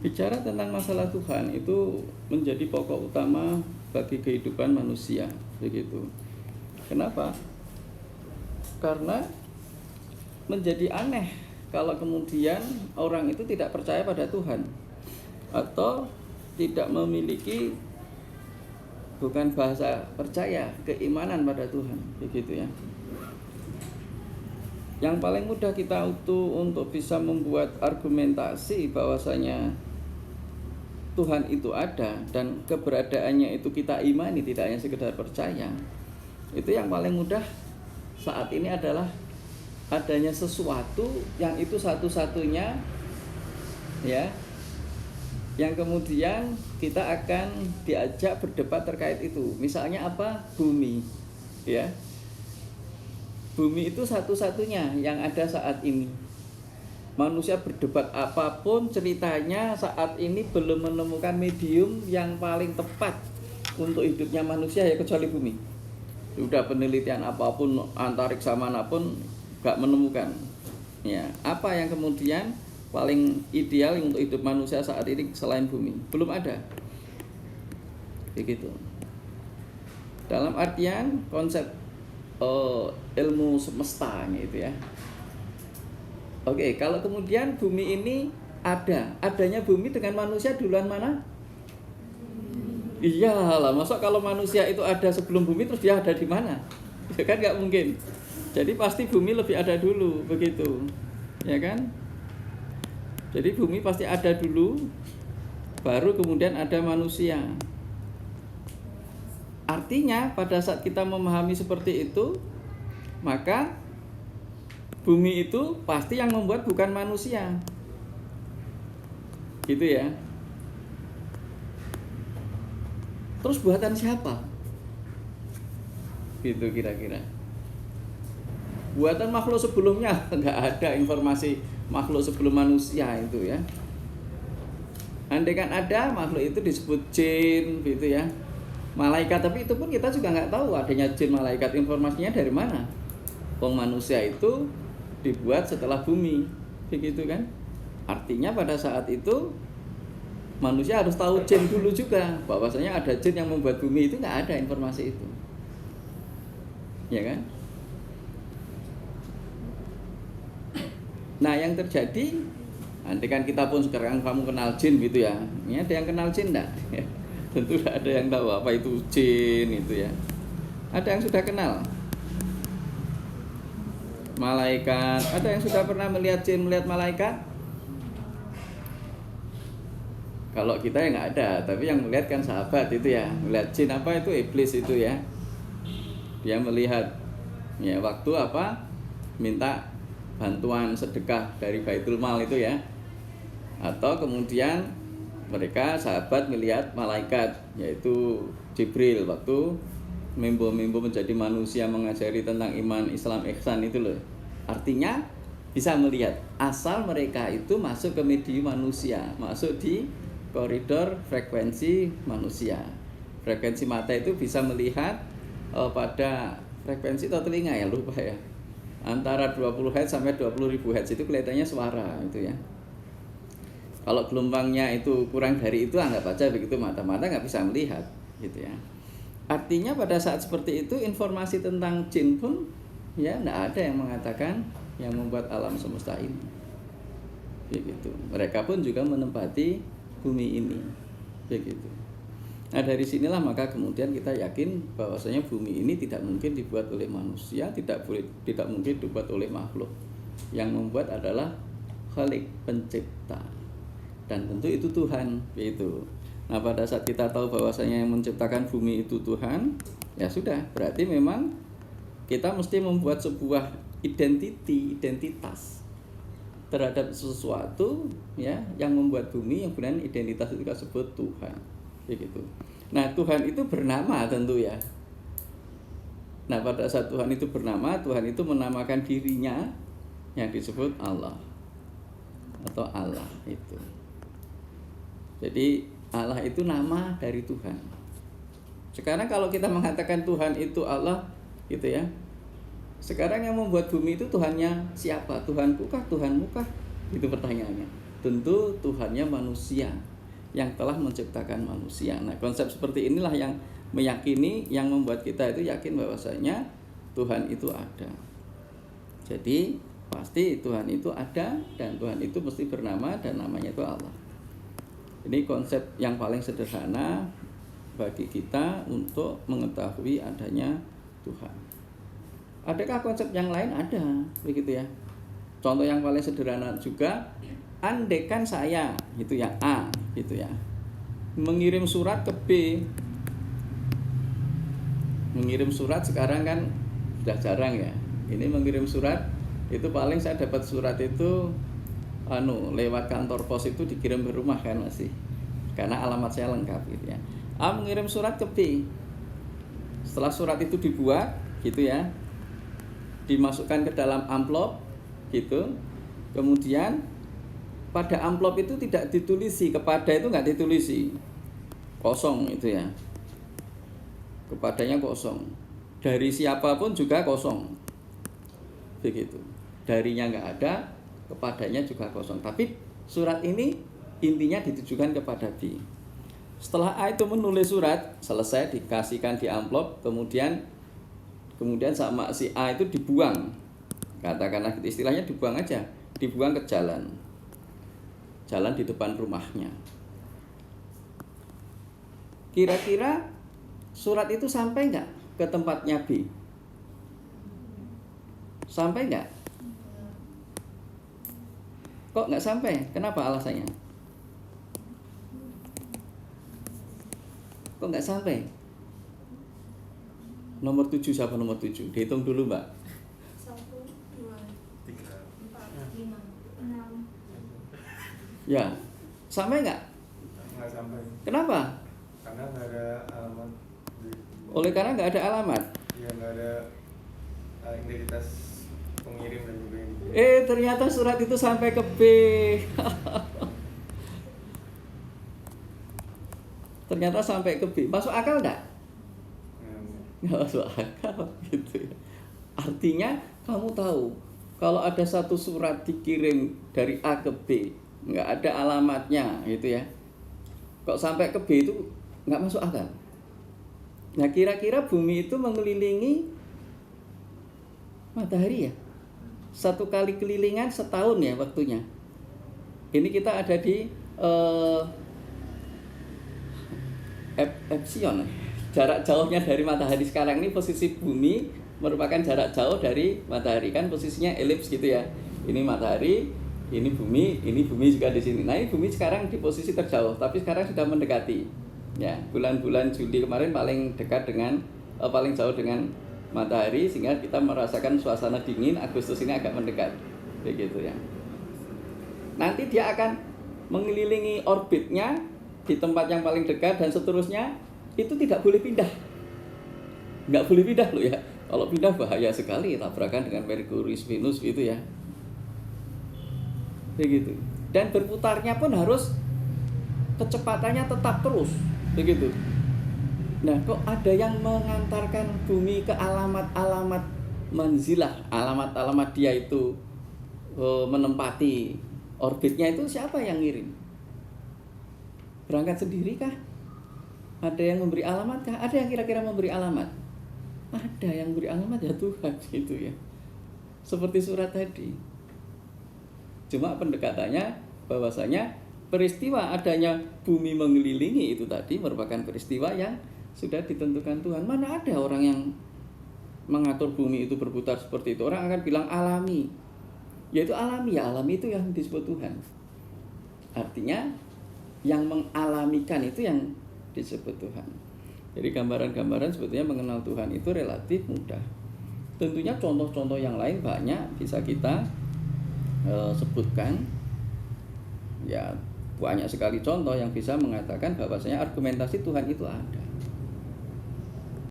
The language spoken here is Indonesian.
Bicara tentang masalah Tuhan itu menjadi pokok utama bagi kehidupan manusia, begitu. Kenapa? Karena menjadi aneh kalau kemudian orang itu tidak percaya pada Tuhan atau tidak memiliki, bukan bahasa percaya, keimanan pada Tuhan, begitu ya. Yang paling mudah kita untuk bisa membuat argumentasi bahwasanya Tuhan itu ada dan keberadaannya itu kita imani, tidak hanya sekedar percaya. Itu yang paling mudah saat ini adalah adanya sesuatu yang itu satu-satunya ya, yang kemudian kita akan diajak berdebat terkait itu. Misalnya apa? Bumi, ya. Bumi itu satu-satunya yang ada saat ini. Manusia berdebat apapun ceritanya, saat ini belum menemukan medium yang paling tepat untuk hidupnya manusia ya, kecuali bumi. Sudah penelitian apapun, antariksa manapun gak menemukan. Ya, apa yang kemudian paling ideal untuk hidup manusia saat ini selain bumi? Belum ada. Begitu. Dalam artian konsep ilmu semesta gitu ya. Oke, kalau kemudian bumi ini adanya bumi dengan manusia duluan mana? Iyalah, masa kalau manusia itu ada sebelum bumi terus dia ada di mana? Ya kan nggak mungkin. Jadi pasti bumi lebih ada dulu, begitu, ya kan? Jadi bumi pasti ada dulu, baru kemudian ada manusia. Artinya pada saat kita memahami seperti itu, maka bumi itu pasti yang membuat bukan manusia, gitu ya. Terus buatan siapa? Gitu kira-kira. Buatan makhluk sebelumnya nggak ada informasi makhluk sebelum manusia itu ya. Andai kan ada, makhluk itu disebut jin, gitu ya. Malaikat, tapi itu pun kita juga nggak tahu adanya jin malaikat, informasinya dari mana. Wong manusia itu dibuat setelah bumi, begitu kan? Artinya pada saat itu manusia harus tahu jin dulu juga, bahwasanya ada jin yang membuat bumi, itu nggak ada informasi itu, ya kan? Nah yang terjadi, nanti kan kita pun sekarang kamu kenal jin gitu ya, ini ada yang kenal jin enggak? Tentu ada yang tahu apa itu jin itu ya. Ada yang sudah kenal malaikat? Ada yang sudah pernah melihat jin, melihat malaikat? Kalau kita ya nggak ada, tapi yang melihat kan sahabat itu ya, melihat jin apa itu iblis itu ya. Dia melihat ya waktu apa? Minta bantuan sedekah dari Baitul Mal itu ya. Atau kemudian mereka sahabat melihat malaikat, yaitu Jibril waktu mimbo-mimbo menjadi manusia mengajari tentang iman, Islam, ihsan itu loh. Artinya bisa melihat, asal mereka itu masuk ke medium manusia, masuk di koridor frekuensi manusia. Frekuensi mata itu bisa melihat pada frekuensi atau telinga ya, lupa ya, antara 20 Hz sampai 20.000 Hz itu kelihatannya suara itu ya. Kalau gelombangnya itu kurang dari itu, anggap aja begitu, mata-mata nggak bisa melihat gitu ya. Artinya pada saat seperti itu informasi tentang jin pun ya nggak ada yang mengatakan yang membuat alam semesta ini, begitu. Mereka pun juga menempati bumi ini, begitu. Nah dari sinilah maka kemudian kita yakin bahwasanya bumi ini tidak mungkin dibuat oleh manusia, tidak mungkin dibuat oleh makhluk. Yang membuat adalah Khalik, pencipta, dan tentu itu Tuhan, begitu. Nah pada saat kita tahu bahwasanya yang menciptakan bumi itu Tuhan, ya sudah, berarti memang kita mesti membuat sebuah identitas terhadap sesuatu ya yang membuat bumi, yang kemudian identitas itu kita sebut Tuhan, begitu. Nah Tuhan itu bernama tentu ya. Nah pada saat Tuhan itu bernama, Tuhan itu menamakan dirinya yang disebut Allah atau Allah itu. Jadi Allah itu nama dari Tuhan. Sekarang kalau kita mengatakan Tuhan itu Allah gitu ya, sekarang yang membuat bumi itu Tuhannya siapa? Tuhanku kah? Tuhanmu kah? Itu pertanyaannya. tentu Tuhannya manusia yang telah menciptakan manusia. Nah, konsep seperti inilah yang meyakini, yang membuat kita itu yakin bahwasanya Tuhan itu ada. Jadi pasti Tuhan itu ada dan Tuhan itu mesti bernama dan namanya itu Allah. Ini konsep yang paling sederhana bagi kita untuk mengetahui adanya Tuhan. Adakah konsep yang lain? Ada, begitu ya. Contoh yang paling sederhana juga, andaikan saya gitu ya, A gitu ya, mengirim surat ke B. Mengirim surat sekarang kan sudah jarang ya. Ini mengirim surat itu paling saya dapat surat itu lewat kantor pos itu dikirim ke rumah kan masih. Karena alamat saya lengkap gitu ya. A mengirim surat ke B. Setelah surat itu dibuat gitu ya, dimasukkan ke dalam amplop gitu. Kemudian pada amplop itu tidak ditulisi, kepada itu nggak ditulisi, kosong itu ya. Kepadanya kosong, dari siapapun juga kosong, begitu. Darinya nggak ada, kepadanya juga kosong. Tapi surat ini intinya ditujukan kepada B. Setelah A itu menulis surat, selesai dikasihkan di amplop, kemudian sama si A itu dibuang, katakanlah istilahnya dibuang aja, dibuang ke jalan di depan rumahnya. Kira-kira surat itu sampai nggak ke tempatnya B? Sampai nggak? Kok nggak sampai? Kenapa alasannya? Kok nggak sampai? Nomor 7 siapa nomor 7? Dihitung dulu, Mbak. 1, 2, 3, 4, 5, 6. Ya, sampai nggak? Nggak sampai. Kenapa? Karena nggak ada alamat. Oleh karena nggak ada alamat. Ya nggak ada identitas pengirim dan juga ini. Ternyata surat itu sampai ke B. Ternyata sampai ke B. Masuk akal nggak? Nggak masuk akal gitu ya. Artinya kamu tahu kalau ada satu surat dikirim dari A ke B, nggak ada alamatnya gitu ya, kok sampai ke B itu nggak masuk akal. Nah, kira-kira bumi itu mengelilingi matahari ya, satu kali kelilingan setahun ya waktunya. Ini kita ada di Epsilon. Jarak jauhnya dari matahari sekarang ini, posisi bumi merupakan jarak jauh dari matahari, kan posisinya elips gitu ya. Ini matahari, ini bumi juga di sini. Nah, ini bumi sekarang di posisi terjauh, tapi sekarang sudah mendekati. Ya, bulan-bulan Juli kemarin paling dekat dengan paling jauh dengan matahari, sehingga kita merasakan suasana dingin. Agustus ini agak mendekat, begitu ya. Nanti dia akan mengelilingi orbitnya di tempat yang paling dekat dan seterusnya. Itu tidak boleh pindah, nggak boleh pindah loh ya. Kalau pindah bahaya sekali, tabrakan dengan Merkurius, Venus gitu ya, begitu. Dan berputarnya pun harus kecepatannya tetap terus, begitu. Nah, kok ada yang mengantarkan bumi ke alamat-alamat manzilah, alamat-alamat dia itu menempati orbitnya, itu siapa yang ngirim? Berangkat sendiri kah? Ada yang memberi alamat kah? Ada yang kira-kira memberi alamat? Ada yang memberi alamat, ya Tuhan gitu ya. Seperti surat tadi. Cuma pendekatannya bahwasanya peristiwa adanya bumi mengelilingi itu tadi merupakan peristiwa yang sudah ditentukan Tuhan. Mana ada orang yang mengatur bumi itu berputar seperti itu? Orang akan bilang alami. Yaitu alami, ya alami itu yang disebut Tuhan. Artinya yang mengalamikan itu yang disebut Tuhan. Jadi gambaran-gambaran sebetulnya mengenal Tuhan itu relatif mudah. Tentunya contoh-contoh yang lain banyak bisa kita sebutkan. Ya, banyak sekali contoh yang bisa mengatakan bahwasanya argumentasi Tuhan itu ada.